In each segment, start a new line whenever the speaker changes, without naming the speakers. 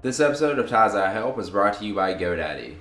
This episode of TYme Help is brought to you by GoDaddy.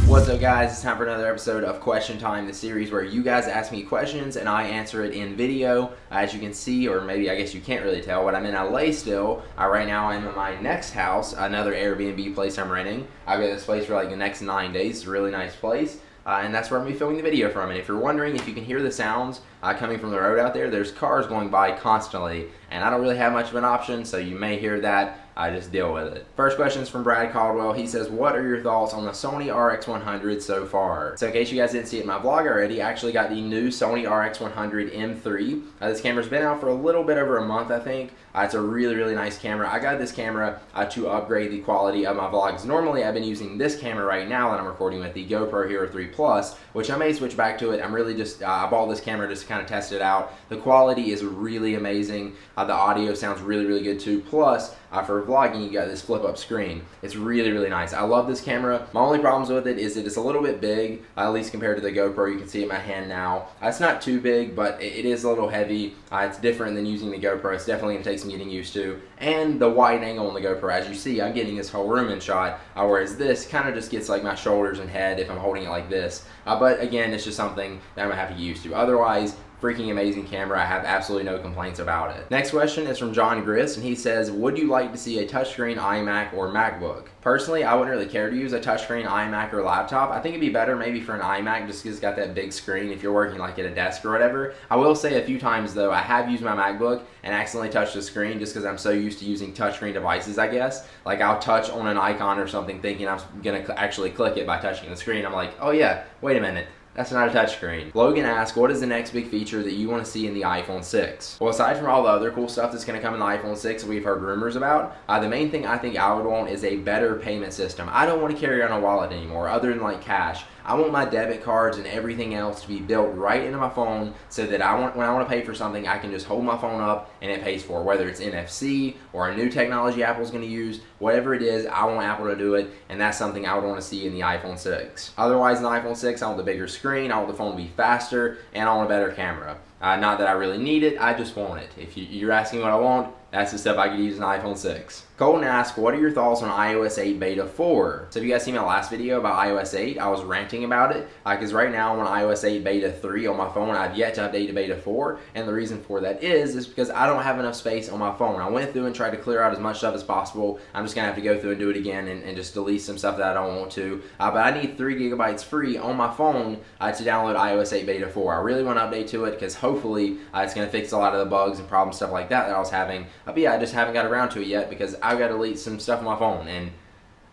What's up, guys? It's time for another episode of Question Time, the series where you guys ask me questions and I answer it in video. As you can see, or maybe I guess you can't really tell, but I'm in LA still. Right now I'm in my next house, another Airbnb place I'm renting. I've got this place for like the next 9 days. It's a really nice place. And that's where I'm going to be filming the video from. And if you're wondering if you can hear the sounds coming from the road out there, there's cars going by constantly. And I don't really have much of an option, so you may hear that. I just deal with it. First question is from Brad Caldwell. He says, what are your thoughts on the Sony RX100 so far? So in case you guys didn't see it in my vlog already, I actually got the new Sony RX100 M3. This camera's been out for a little bit over a month, I think. It's a really, really nice camera. I got this camera to upgrade the quality of my vlogs. Normally, I've been using this camera right now that I'm recording with, the GoPro Hero 3 Plus, which I may switch back to it. I'm really just, I bought this camera just to kind of test it out. The quality is really amazing. The audio sounds really, really good too. Plus, for vlogging, you got this flip-up screen. It's really, really nice. I love this camera. My only problems with it is that it's a little bit big, at least compared to the GoPro. You can see it in my hand now. It's not too big, but it is a little heavy. It's different than using the GoPro. It's definitely going to take some getting used to. And the wide angle on the GoPro, as you see, I'm getting this whole room in shot, whereas this kind of just gets like my shoulders and head if I'm holding it like this. But again, it's just something that I'm going to have to get used to. Otherwise, freaking amazing camera. I have absolutely no complaints about it. Next question is from John Griss, and he says, would you like to see a touchscreen iMac or MacBook? Personally, I wouldn't really care to use a touchscreen iMac or laptop. I think it'd be better maybe for an iMac just because it's got that big screen if you're working like at a desk or whatever. I will say a few times though, I have used my MacBook and accidentally touched the screen just because I'm so used to using touchscreen devices, I guess. Like I'll touch on an icon or something thinking I'm gonna actually click it by touching the screen. I'm like, oh yeah, wait a minute. That's not a touchscreen. Logan asked, what is the next big feature that you want to see in the iPhone 6? Well, aside from all the other cool stuff that's going to come in the iPhone 6 that we've heard rumors about, the main thing I think I would want is a better payment system. I don't want to carry around a wallet anymore, other than like cash. I want my debit cards and everything else to be built right into my phone so that when I want to pay for something, I can just hold my phone up and it pays for it. Whether it's NFC or a new technology Apple's going to use, whatever it is, I want Apple to do it, and that's something I would want to see in the iPhone 6. Otherwise, in the iPhone 6, I want the bigger screen, I want the phone to be faster, and I want a better camera. Not that I really need it, I just want it. If you're asking what I want, that's the stuff I could use in an iPhone 6. Colton asked, what are your thoughts on iOS 8 Beta 4? So if you guys see my last video about iOS 8, I was ranting about it, because right now I'm on iOS 8 Beta 3 on my phone. I've yet to update to Beta 4, and the reason for that is because I don't have enough space on my phone. I went through and tried to clear out as much stuff as possible. I'm just going to have to go through and do it again and just delete some stuff that I don't want to. But I need 3 gigabytes free on my phone to download iOS 8 Beta 4. I really want to update to it because hopefully it's going to fix a lot of the bugs and problems, stuff like that I was having. But yeah, I just haven't got around to it yet because I've got to delete some stuff on my phone, and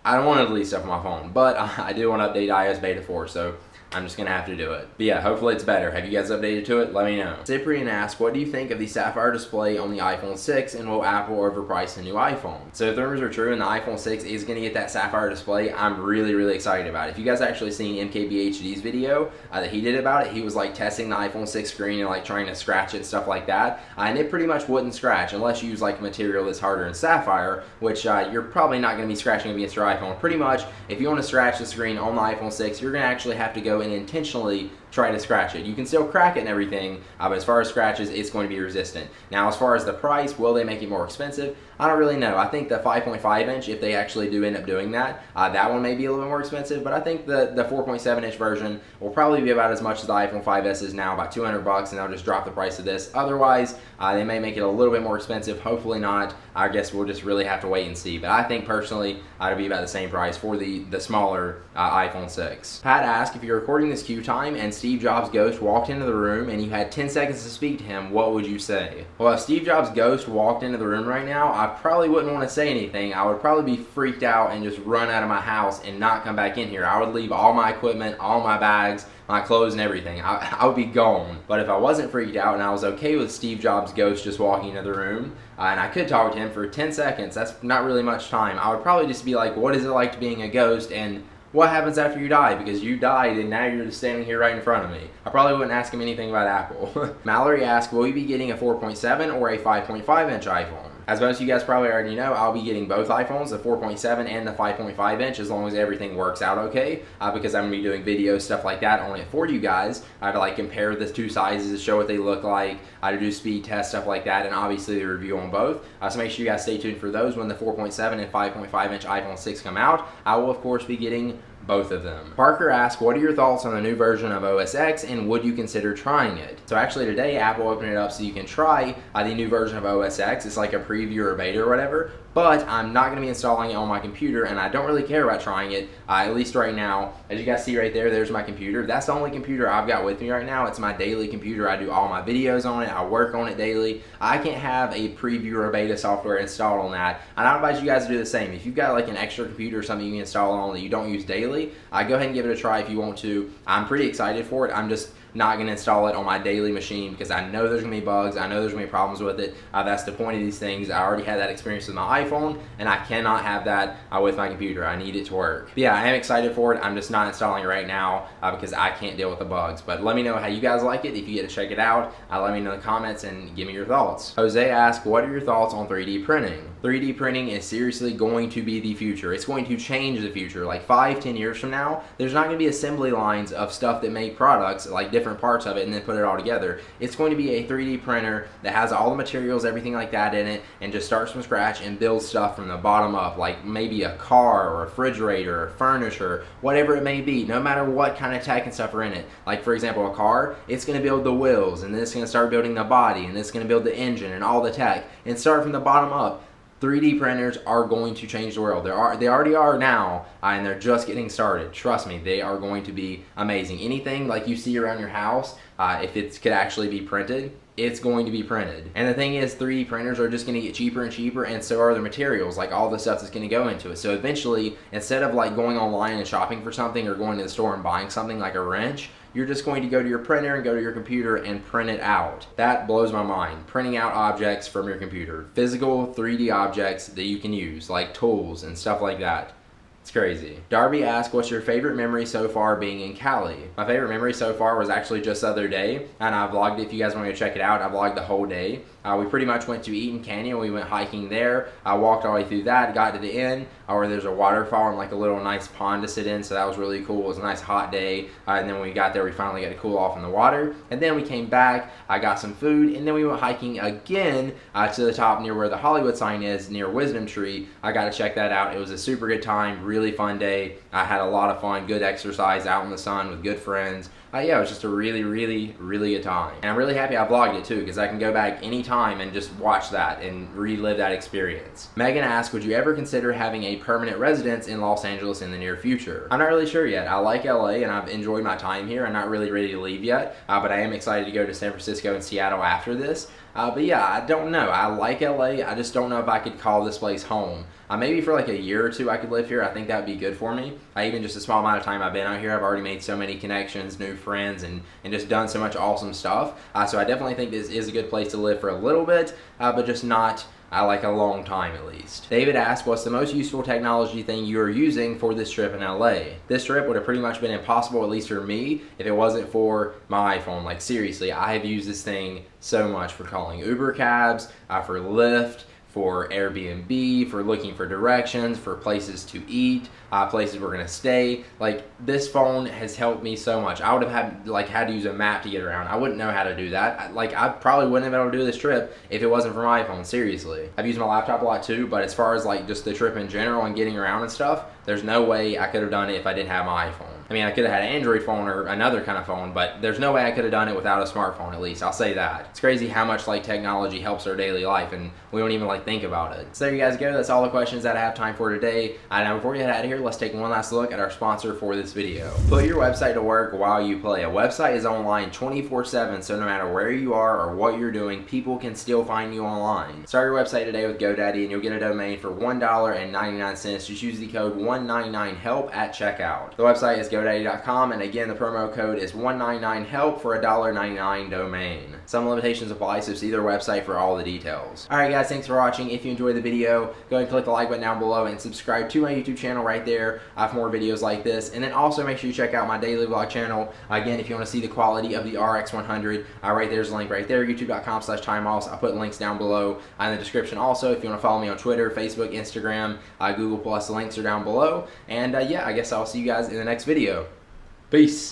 I don't want to delete stuff on my phone, but I do want to update iOS Beta 4, so I'm just going to have to do it. But yeah, hopefully it's better. Have you guys updated to it? Let me know. Cyprian asked, what do you think of the Sapphire display on the iPhone 6, and will Apple overprice the new iPhone? So if the rumors are true and the iPhone 6 is going to get that Sapphire display, I'm really, really excited about it. If you guys actually seen MKBHD's video that he did about it, he was like testing the iPhone 6 screen and like trying to scratch it and stuff like that. And it pretty much wouldn't scratch unless you use like a material that's harder than Sapphire, which you're probably not going to be scratching against your iPhone. Pretty much, if you want to scratch the screen on the iPhone 6, you're going to actually have to go and intentionally try to scratch it. You can still crack it and everything, but as far as scratches, it's going to be resistant. Now, as far as the price, will they make it more expensive? I don't really know. I think the 5.5 inch, if they actually do end up doing that, that one may be a little bit more expensive, but I think the 4.7 inch version will probably be about as much as the iPhone 5S is now, about $200, and they'll just drop the price of this. Otherwise, they may make it a little bit more expensive. Hopefully not. I guess we'll just really have to wait and see. But I think personally, it'll be about the same price for the smaller iPhone 6. Pat asked, if you're recording this QTime and Steve Jobs' ghost walked into the room and you had 10 seconds to speak to him, what would you say? Well, if Steve Jobs' ghost walked into the room right now, I probably wouldn't want to say anything. I would probably be freaked out and just run out of my house and not come back in here. I would leave all my equipment, all my bags, my clothes and everything. I would be gone. But if I wasn't freaked out and I was okay with Steve Jobs' ghost just walking into the room, and I could talk to him for 10 seconds, that's not really much time, I would probably just be like, what is it like to being a ghost, and what happens after you die? Because you died and now you're just standing here right in front of me. I probably wouldn't ask him anything about Apple. Mallory asked, will you be getting a 4.7 or a 5.5 inch iPhone? As most of you guys probably already know, I'll be getting both iPhones, the 4.7 and the 5.5 inch, as long as everything works out okay, because I'm going to be doing videos, stuff like that on it for you guys, to like compare the two sizes, show what they look like, to do speed tests, stuff like that, and obviously the review on both. So make sure you guys stay tuned for those when the 4.7 and 5.5 inch iPhone 6 come out. I will of course be getting both of them. Parker asked, what are your thoughts on the new version of OS X and would you consider trying it? So actually today Apple opened it up so you can try the new version of OS X. It's like a preview or a beta or whatever, but I'm not going to be installing it on my computer and I don't really care about trying it, at least right now. As you guys see right there, there's my computer. That's the only computer I've got with me right now. It's my daily computer. I do all my videos on it. I work on it daily. I can't have a preview or a beta software installed on that. And I advise you guys to do the same. If you've got like an extra computer or something you can install on that you don't use daily, go ahead and give it a try if you want to. I'm pretty excited for it. I'm just not going to install it on my daily machine because I know there's going to be bugs. I know there's going to be problems with it. That's the point of these things. I already had that experience with my iPhone and I cannot have that with my computer. I need it to work. But yeah, I am excited for it. I'm just not installing it right now because I can't deal with the bugs. But let me know how you guys like it. If you get to check it out, let me know in the comments and give me your thoughts. Jose asked, what are your thoughts on 3D printing? 3D printing is seriously going to be the future. It's going to change the future. Like 5-10 years from now, there's not going to be assembly lines of stuff that make products, like different parts of it, and then put it all together. It's going to be a 3D printer that has all the materials, everything like that in it, and just starts from scratch and builds stuff from the bottom up, like maybe a car or a refrigerator or furniture, whatever it may be, no matter what kind of tech and stuff are in it. Like for example, a car, it's going to build the wheels, and then it's going to start building the body, and it's going to build the engine and all the tech, and start from the bottom up. 3D printers are going to change the world. They already are now, and they're just getting started. Trust me, they are going to be amazing. Anything like you see around your house, if it could actually be printed, it's going to be printed. And the thing is, 3D printers are just going to get cheaper and cheaper, and so are the materials, like all the stuff that's going to go into it. So eventually, instead of like going online and shopping for something or going to the store and buying something like a wrench, you're just going to go to your printer and go to your computer and print it out. That blows my mind. Printing out objects from your computer. Physical 3D objects that you can use, like tools and stuff like that. It's crazy. Darby asked, what's your favorite memory so far being in Cali? My favorite memory so far was actually just the other day, and I vlogged it. If you guys want to go check it out, I vlogged the whole day. We pretty much went to Eaton Canyon. We went hiking there. I walked all the way through that, got to the end where there's a waterfall and like a little nice pond to sit in, so that was really cool. It was a nice hot day, and then when we got there, we finally got to cool off in the water. And then we came back, I got some food, and then we went hiking again to the top near where the Hollywood sign is, near Wisdom Tree. I got to check that out. It was a super good time, really fun day. I had a lot of fun, good exercise out in the sun with good friends. Yeah, it was just a really good time. And I'm really happy I vlogged it too, because I can go back anytime and just watch that and relive that experience. Megan asked, would you ever consider having a permanent residence in Los Angeles in the near future? I'm not really sure yet. I like LA and I've enjoyed my time here. I'm not really ready to leave yet, but I am excited to go to San Francisco and Seattle after this. But yeah, I don't know. I like LA. I just don't know if I could call this place home. Maybe for like a year or two I could live here. I think that would be good for me. Even just a small amount of time I've been out here, I've already made so many connections, new friends, and just done so much awesome stuff. So I definitely think this is a good place to live for a little bit, but just not like a long time at least. David asked, what's the most useful technology thing you are using for this trip in LA? This trip would have pretty much been impossible, at least for me, if it wasn't for my iPhone. Like seriously, I have used this thing so much for calling Uber cabs, for Lyft, for Airbnb, for looking for directions, for places to eat, places we're gonna stay. Like this phone has helped me so much. I would have had to use a map to get around. I wouldn't know how to do that. I probably wouldn't have been able to do this trip if it wasn't for my iPhone, seriously. I've used my laptop a lot too, but as far as like just the trip in general and getting around and stuff, there's no way I could have done it if I didn't have my iPhone. I mean, I could have had an Android phone or another kind of phone, but there's no way I could have done it without a smartphone, at least. I'll say that. It's crazy how much like technology helps our daily life, and we don't even like think about it. So there you guys go. That's all the questions that I have time for today. Now before we head out of here, let's take one last look at our sponsor for this video. Put your website to work while you play. A website is online 24/7, so no matter where you are or what you're doing, people can still find you online. Start your website today with GoDaddy, and you'll get a domain for $1.99. Just use the code 199HELP at checkout. The website is GoDaddy.com, and again, the promo code is 199HELP for a $1.99 domain. Some limitations apply, so see their website for all the details. Alright guys, thanks for watching. If you enjoyed the video, go ahead and click the like button down below and subscribe to my YouTube channel right there. I have more videos like this. And then also make sure you check out my daily vlog channel. Again, if you want to see the quality of the RX100, right there's a link right there, youtube.com/TYme. I'll put links down below in the description also. If you want to follow me on Twitter, Facebook, Instagram, Google+, the links are down below. And yeah, I guess I'll see you guys in the next video. Peace.